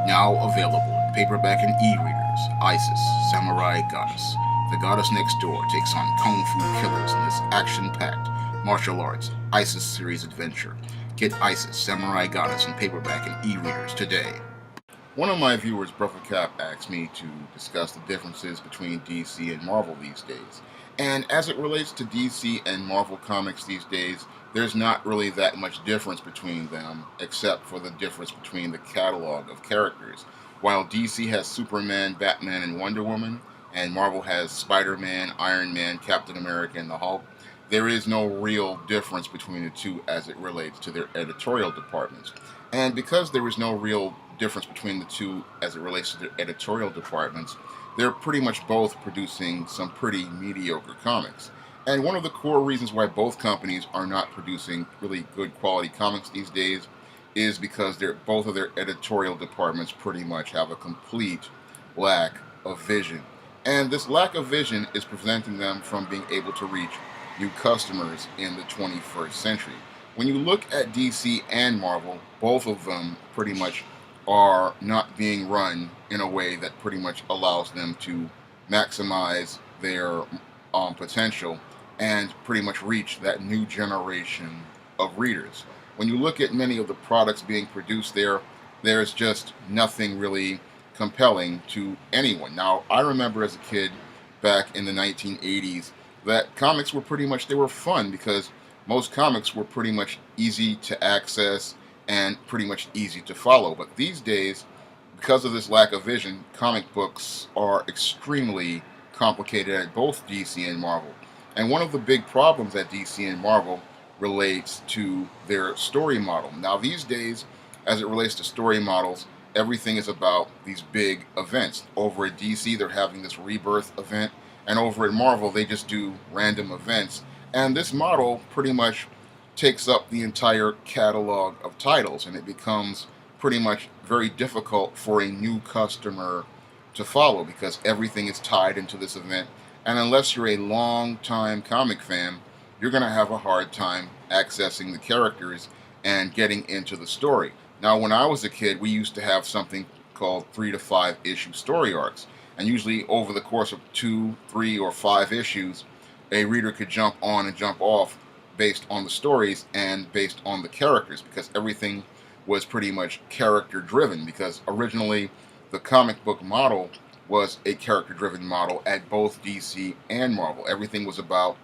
Now available in paperback and e-readers, Isis, Samurai Goddess. The goddess next door takes on kung fu killers in this action-packed martial arts Isis series adventure. Get Isis, Samurai Goddess in paperback and e-readers today. One of my viewers, Brother Cap, asked me to discuss the differences between DC and Marvel these days. And as it relates to DC and Marvel comics these days, there's not really that much difference between them, except for the difference between the catalog of characters. While DC has Superman, Batman, and Wonder Woman, and Marvel has Spider-Man, Iron Man, Captain America, and the Hulk, there is no real difference between the two as it relates to their editorial departments. And because there is no real difference between the two as it relates to their editorial departments, they're pretty much both producing some pretty mediocre comics. And one of the core reasons why both companies are not producing really good quality comics these days is because both of their editorial departments pretty much have a complete lack of vision. And this lack of vision is preventing them from being able to reach new customers in the 21st century. When you look at DC and Marvel, both of them pretty much are not being run in a way that pretty much allows them to maximize their potential and pretty much reach that new generation of readers. When you look at many of the products being produced there, there's just nothing really compelling to anyone. Now, I remember as a kid back in the 1980s that comics were pretty much, they were fun because most comics were pretty much easy to access and pretty much easy to follow. But these days, because of this lack of vision, comic books are extremely complicated at both DC and Marvel. And one of the big problems at DC and Marvel relates to their story model. Now, these days, as it relates to story models, everything is about these big events. Over at DC, they're having this rebirth event, and over at Marvel, they just do random events. And this model pretty much takes up the entire catalog of titles, and it becomes pretty much very difficult for a new customer to follow because everything is tied into this event. And unless you're a long-time comic fan, you're going to have a hard time accessing the characters and getting into the story. Now, when I was a kid, we used to have something called 3 to 5 issue story arcs. And usually over the course of 2, 3, or 5 issues, a reader could jump on and jump off based on the stories and based on the characters, because everything was pretty much character driven, because originally the comic book model was a character driven model at both DC and Marvel. Everything was about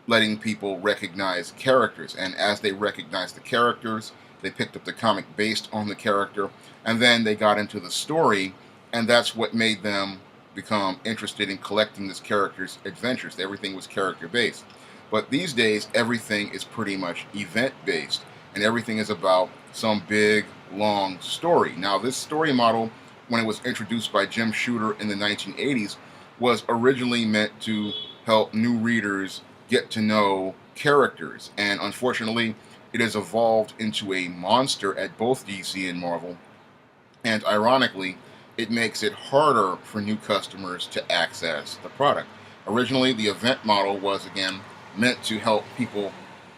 letting people recognize characters, and as they recognized the characters, they picked up the comic based on the character, and then they got into the story, and that's what made them become interested in collecting this character's adventures. Everything was character based. But these days, everything is pretty much event-based, and everything is about some big, long story. Now, this story model, when it was introduced by Jim Shooter in the 1980s, was originally meant to help new readers get to know characters, and unfortunately, it has evolved into a monster at both DC and Marvel, and ironically, it makes it harder for new customers to access the product. Originally, the event model was, again, meant to help people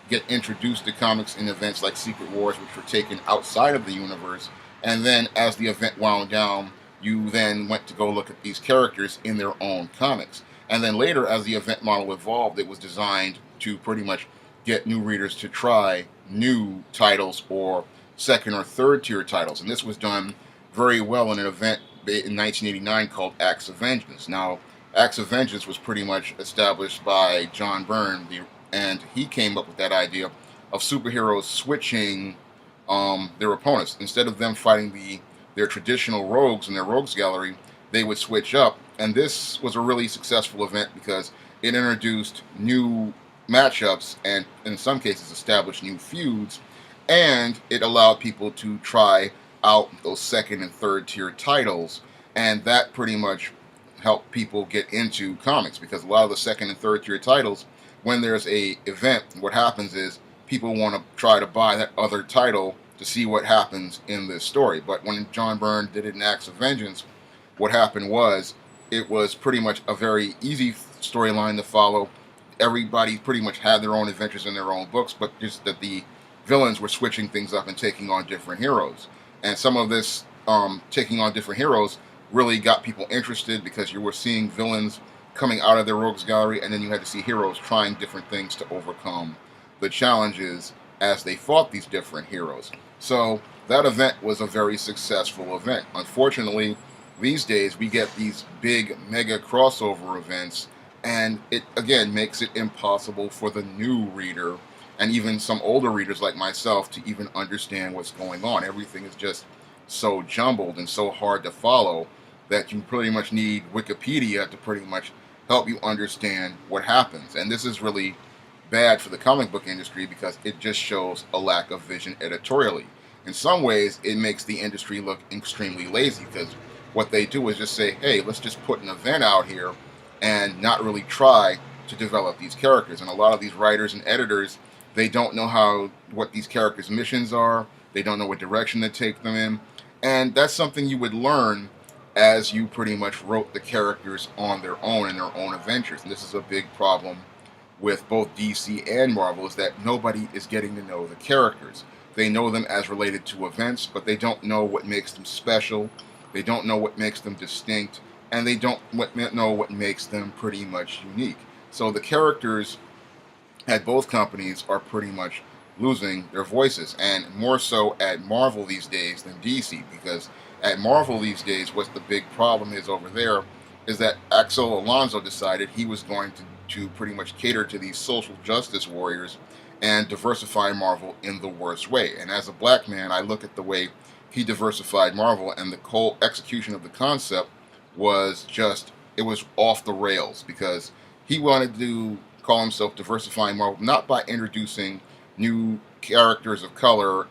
get introduced to comics in events like Secret Wars, which were taken outside of the universe. And then as the event wound down, you then went to go look at these characters in their own comics. And then later, as the event model evolved, it was designed to pretty much get new readers to try new titles or second or third tier titles. And this was done very well in an event in 1989 called Acts of Vengeance. Now, Acts of Vengeance was pretty much established by John Byrne, and he came up with that idea of superheroes switching their opponents. Instead of them fighting their traditional rogues in their rogues gallery, they would switch up. And this was a really successful event because it introduced new matchups and, in some cases, established new feuds, and it allowed people to try out those second and third tier titles, and that pretty much help people get into comics, because a lot of the second and third tier titles, when there's a event, what happens is people want to try to buy that other title to see what happens in this story. But when John Byrne did it in Acts of Vengeance, what happened was it was pretty much a very easy storyline to follow. Everybody pretty much had their own adventures in their own books, but just that the villains were switching things up and taking on different heroes. And some of this taking on different heroes really got people interested, because you were seeing villains coming out of their rogues gallery, and then you had to see heroes trying different things to overcome the challenges as they fought these different heroes. So that event was a very successful event. Unfortunately, these days we get these big mega crossover events, and it again makes it impossible for the new reader and even some older readers like myself to even understand what's going on. Everything is just so jumbled and so hard to follow that you pretty much need Wikipedia to pretty much help you understand what happens. And this is really bad for the comic book industry, because it just shows a lack of vision editorially. In some ways, it makes the industry look extremely lazy, because what they do is just say, hey, let's just put an event out here and not really try to develop these characters. And a lot of these writers and editors, they don't know what these characters' missions are. They don't know what direction to take them in. And that's something you would learn as you pretty much wrote the characters on their own in their own adventures. And this is a big problem with both DC and Marvel, is that nobody is getting to know the characters. They know them as related to events, but they don't know what makes them special. They don't know what makes them distinct, and they don't know what makes them pretty much unique. So the characters at both companies are pretty much losing their voices, and more so at Marvel these days than DC, because at Marvel these days, what's the big problem is over there is that Axel Alonso decided he was going to pretty much cater to these social justice warriors and diversify Marvel in the worst way. And as a black man, I look at the way he diversified Marvel, and the whole execution of the concept was just, it was off the rails, because he wanted to call himself diversifying Marvel not by introducing new characters of color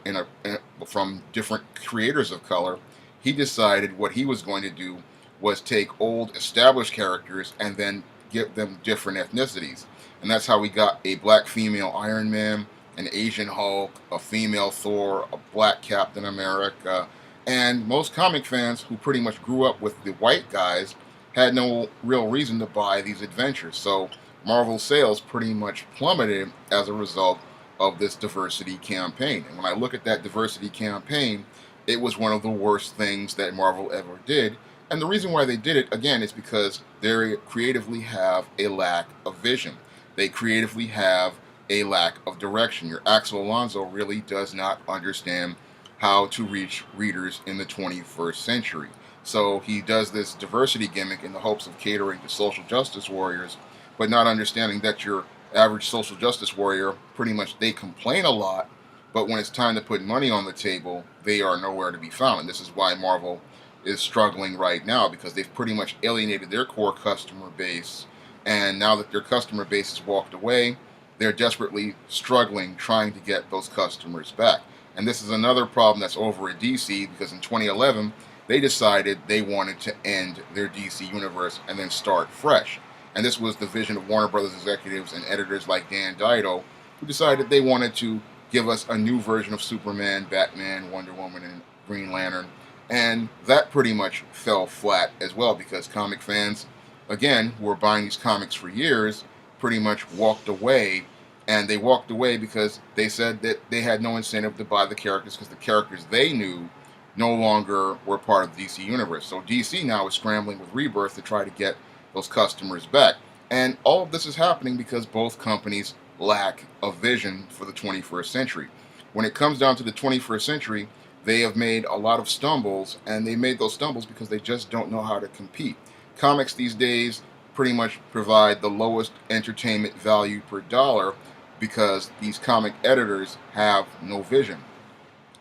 from different creators of color. He decided what he was going to do was take old established characters and then give them different ethnicities. And that's how we got a black female Iron Man, an Asian Hulk, a female Thor, a black Captain America. And most comic fans who pretty much grew up with the white guys had no real reason to buy these adventures. So Marvel sales pretty much plummeted as a result of this diversity campaign. And when I look at that diversity campaign, it was one of the worst things that Marvel ever did. And the reason why they did it, again, is because they creatively have a lack of vision. They creatively have a lack of direction. Your Axel Alonso really does not understand how to reach readers in the 21st century. So he does this diversity gimmick in the hopes of catering to social justice warriors, but not understanding that your average social justice warrior, pretty much, they complain a lot, but when it's time to put money on the table, they are nowhere to be found. And this is why Marvel is struggling right now, because they've pretty much alienated their core customer base, and now that their customer base has walked away, they're desperately struggling trying to get those customers back. And this is another problem that's over at DC, because in 2011 they decided they wanted to end their DC universe and then start fresh. And this was the vision of Warner Brothers executives and editors like Dan Dido, who decided they wanted to give us a new version of Superman, Batman, Wonder Woman, and Green Lantern. And that pretty much fell flat as well, because comic fans, again, who were buying these comics for years, pretty much walked away. And they walked away because they said that they had no incentive to buy the characters, because the characters they knew no longer were part of the DC universe. So DC now is scrambling with Rebirth to try to get those customers back. And all of this is happening because both companies lack a vision for the 21st century. When it comes down to the 21st century, they have made a lot of stumbles, and they made those stumbles because they just don't know how to compete. Comics these days pretty much provide the lowest entertainment value per dollar, because these comic editors have no vision.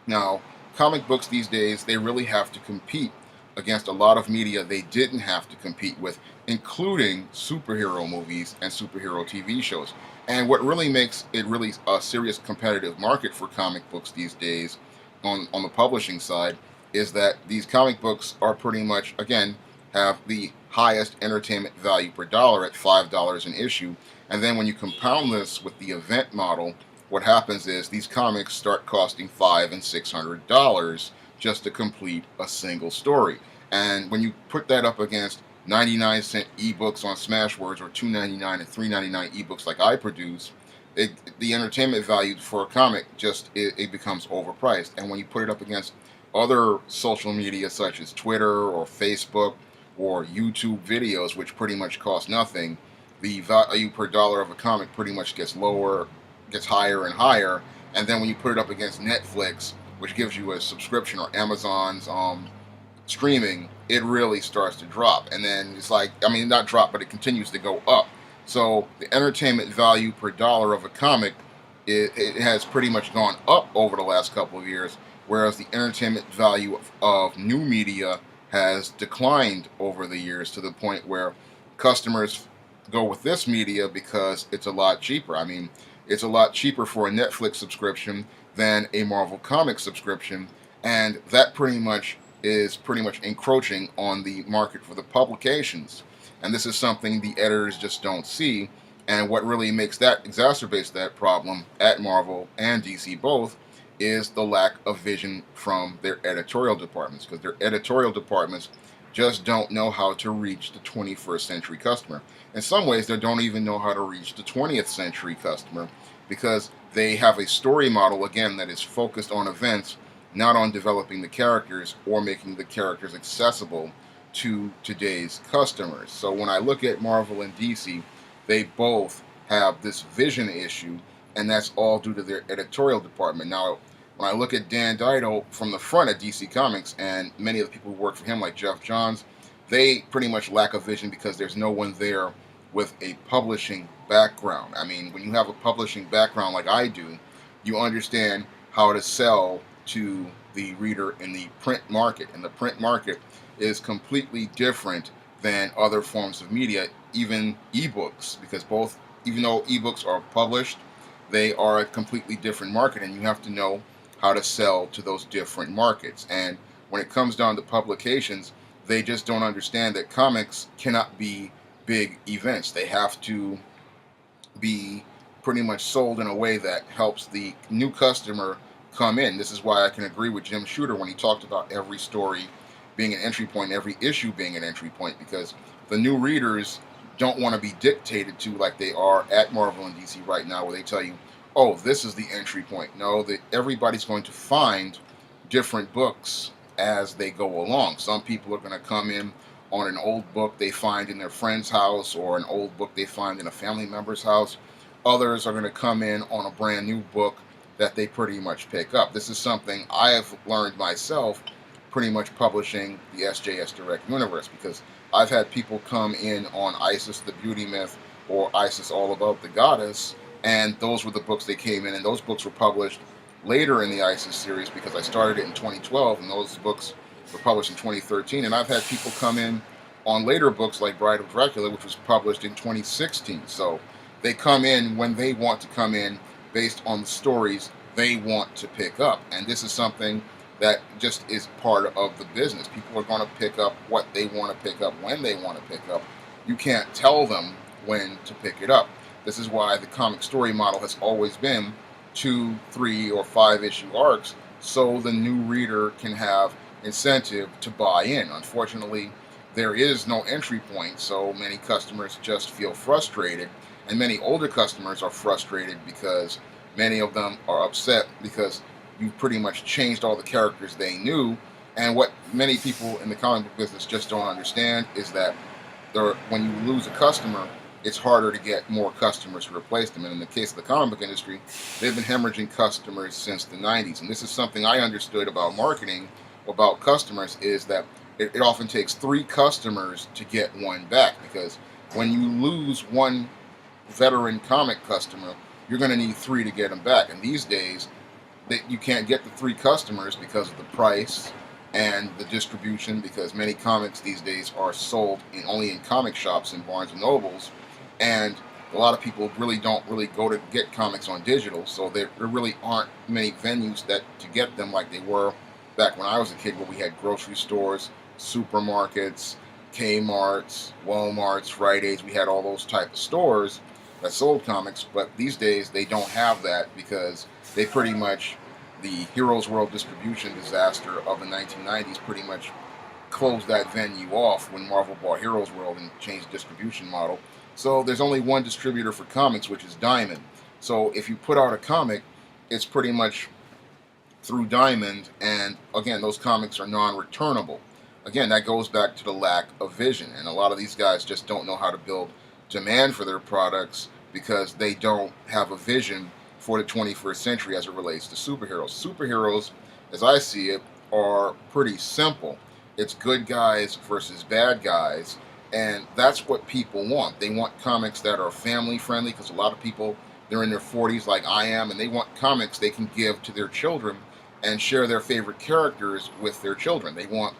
Now, comic books these days, they really have to compete against a lot of media they didn't have to compete with, including superhero movies and superhero TV shows. And what really makes it really a serious competitive market for comic books these days on the publishing side is that these comic books are pretty much, again, have the highest entertainment value per dollar at $5 an issue. And then when you compound this with the event model, what happens is these comics start costing $500 and $600 just to complete a single story. And when you put that up against 99-cent ebooks on Smashwords, or $2.99 and $3.99 ebooks like I produce, the entertainment value for a comic just it becomes overpriced. And when you put it up against other social media such as Twitter or Facebook or YouTube videos, which pretty much cost nothing, the value per dollar of a comic pretty much gets lower, gets higher and higher. And then when you put it up against Netflix, which gives you a subscription, or Amazon's streaming, it really starts to drop. And then it's like, I mean, not drop, but it continues to go up. So the entertainment value per dollar of a comic, it has pretty much gone up over the last couple of years, whereas the entertainment value of new media has declined over the years, to the point where customers go with this media because it's a lot cheaper. I mean, it's a lot cheaper for a Netflix subscription than a Marvel Comics subscription, and that pretty much is pretty much encroaching on the market for the publications. And this is something the editors just don't see. And what really exacerbates that problem at Marvel and DC both is the lack of vision from their editorial departments, because their editorial departments just don't know how to reach the 21st century customer. In some ways, they don't even know how to reach the 20th century customer, because they have a story model, again, that is focused on events, not on developing the characters or making the characters accessible to today's customers. So when I look at Marvel and DC, they both have this vision issue, and that's all due to their editorial department. Now, when I look at Dan Dido from the front at DC Comics, and many of the people who work for him, like Jeff Johns, they pretty much lack a vision because there's no one there with a publishing background. I mean, when you have a publishing background like I do, you understand how to sell to the reader in the print market. And the print market is completely different than other forms of media, even ebooks, because both, even though ebooks are published, they are a completely different market, and you have to know how to sell to those different markets. And when it comes down to publications, they just don't understand that comics cannot be big events. They have to be pretty much sold in a way that helps the new customer come in. This is why I can agree with Jim Shooter when he talked about every story being an entry point, every issue being an entry point, because the new readers don't want to be dictated to like they are at Marvel and DC right now, where they tell you, oh, this is the entry point. No, that everybody's going to find different books as they go along. Some people are going to come in on an old book they find in their friend's house, or an old book they find in a family member's house. Others are going to come in on a brand new book that they pretty much pick up. This is something I have learned myself pretty much publishing the SJS Direct Universe, because I've had people come in on Isis the Beauty Myth or Isis All About the Goddess, and those were the books they came in, and those books were published later in the Isis series, because I started it in 2012 and those books were published in 2013. And I've had people come in on later books like Bride of Dracula, which was published in 2016. So they come in when they want to come in, based on the stories they want to pick up. And this is something that just is part of the business. People are going to pick up what they want to pick up when they want to pick up. You can't tell them when to pick it up. This is why the comic story model has always been 2, 3, or 5 issue arcs, so the new reader can have incentive to buy in. Unfortunately, there is no entry point, so many customers just feel frustrated, and many older customers are frustrated because many of them are upset because you've pretty much changed all the characters they knew. And what many people in the comic book business just don't understand is that when you lose a customer, it's harder to get more customers to replace them. And in the case of the comic book industry, they've been hemorrhaging customers since the 90s. And this is something I understood about marketing, about customers, is that it often takes 3 customers to get one back, because when you lose one veteran comic customer, you're going to need 3 to get them back. And these days, you can't get the 3 customers because of the price and the distribution, because many comics these days are sold only in comic shops and Barnes and Nobles, and a lot of people don't really go to get comics on digital, so there really aren't many venues to get them like they were back when I was a kid, where we had grocery stores, supermarkets, Kmart's, Walmart's, Fridays. We had all those type of stores that sold comics, but these days they don't have that, because they pretty much, the Heroes World distribution disaster of the 1990s pretty much closed that venue off when Marvel bought Heroes World and changed the distribution model. So there's only one distributor for comics, which is Diamond. So if you put out a comic, it's pretty much through Diamond, and again, those comics are non-returnable. Again, that goes back to the lack of vision, and a lot of these guys just don't know how to build demand for their products because they don't have a vision for the 21st century as it relates to superheroes. Superheroes, as I see it, are pretty simple. It's good guys versus bad guys, and that's what people want. They want comics that are family friendly because a lot of people, they're in their 40s like I am, and they want comics they can give to their children and share their favorite characters with their children. They want,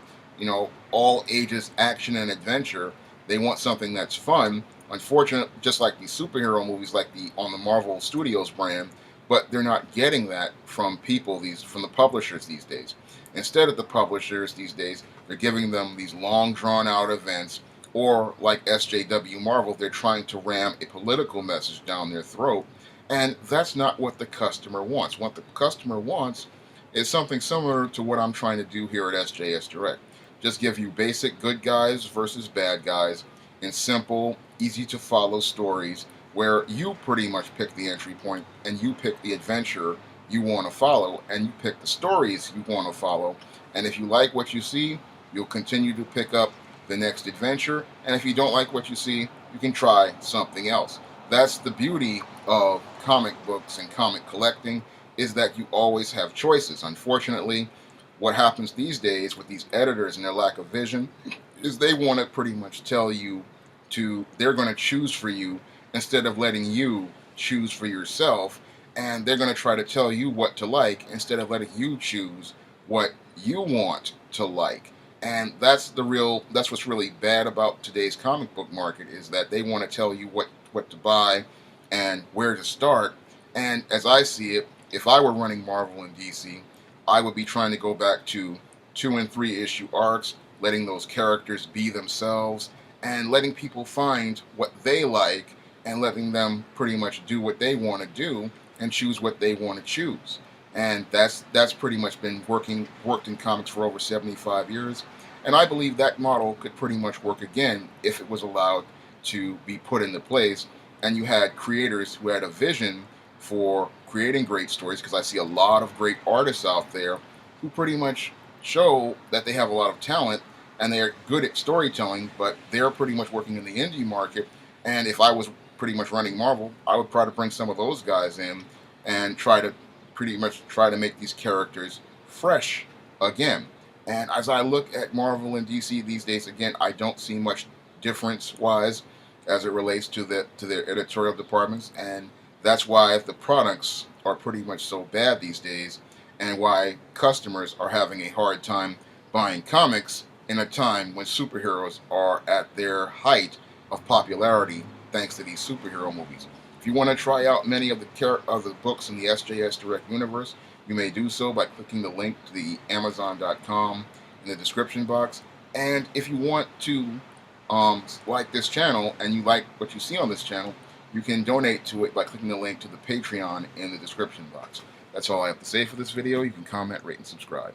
all ages action and adventure. They want something that's fun. Unfortunately, just like these superhero movies, like the on the Marvel Studios brand, but they're not getting that from from the publishers these days. Instead of the publishers these days, they're giving them these long drawn out events, or like SJW Marvel, they're trying to ram a political message down their throat, and that's not what the customer wants. What the customer wants is something similar to what I'm trying to do here at SJS Direct. Just give you basic good guys versus bad guys in simple, easy to follow stories where you pretty much pick the entry point and you pick the adventure you want to follow and you pick the stories you want to follow. And if you like what you see, you'll continue to pick up the next adventure. And if you don't like what you see, you can try something else. That's the beauty of comic books and comic collecting, is that you always have choices. Unfortunately, what happens these days with these editors and their lack of vision is they want to pretty much tell you they're going to choose for you instead of letting you choose for yourself. And they're going to try to tell you what to like instead of letting you choose what you want to like. And that's what's really bad about today's comic book market, is that they want to tell you what to buy and where to start. And as I see it, if I were running Marvel and DC, I would be trying to go back to 2 and 3 issue arcs, letting those characters be themselves, and letting people find what they like, and letting them pretty much do what they want to do and choose what they want to choose. And that's pretty much been worked in comics for over 75 years. And I believe that model could pretty much work again if it was allowed to be put into place, and you had creators who had a vision for creating great stories, because I see a lot of great artists out there who pretty much show that they have a lot of talent and they're good at storytelling, but they're pretty much working in the indie market. And if I was pretty much running Marvel, I would try to bring some of those guys in and try to make these characters fresh again. And as I look at Marvel and DC these days, again, I don't see much difference-wise as it relates to their editorial departments, and that's why the products are pretty much so bad these days, and why customers are having a hard time buying comics in a time when superheroes are at their height of popularity thanks to these superhero movies. If you want to try out many of the books in the SJS Direct universe, you may do so by clicking the link to the Amazon.com in the description box. And if you want to like this channel and you like what you see on this channel, you can donate to it by clicking the link to the Patreon in the description box. That's all I have to say for this video. You can comment, rate, and subscribe.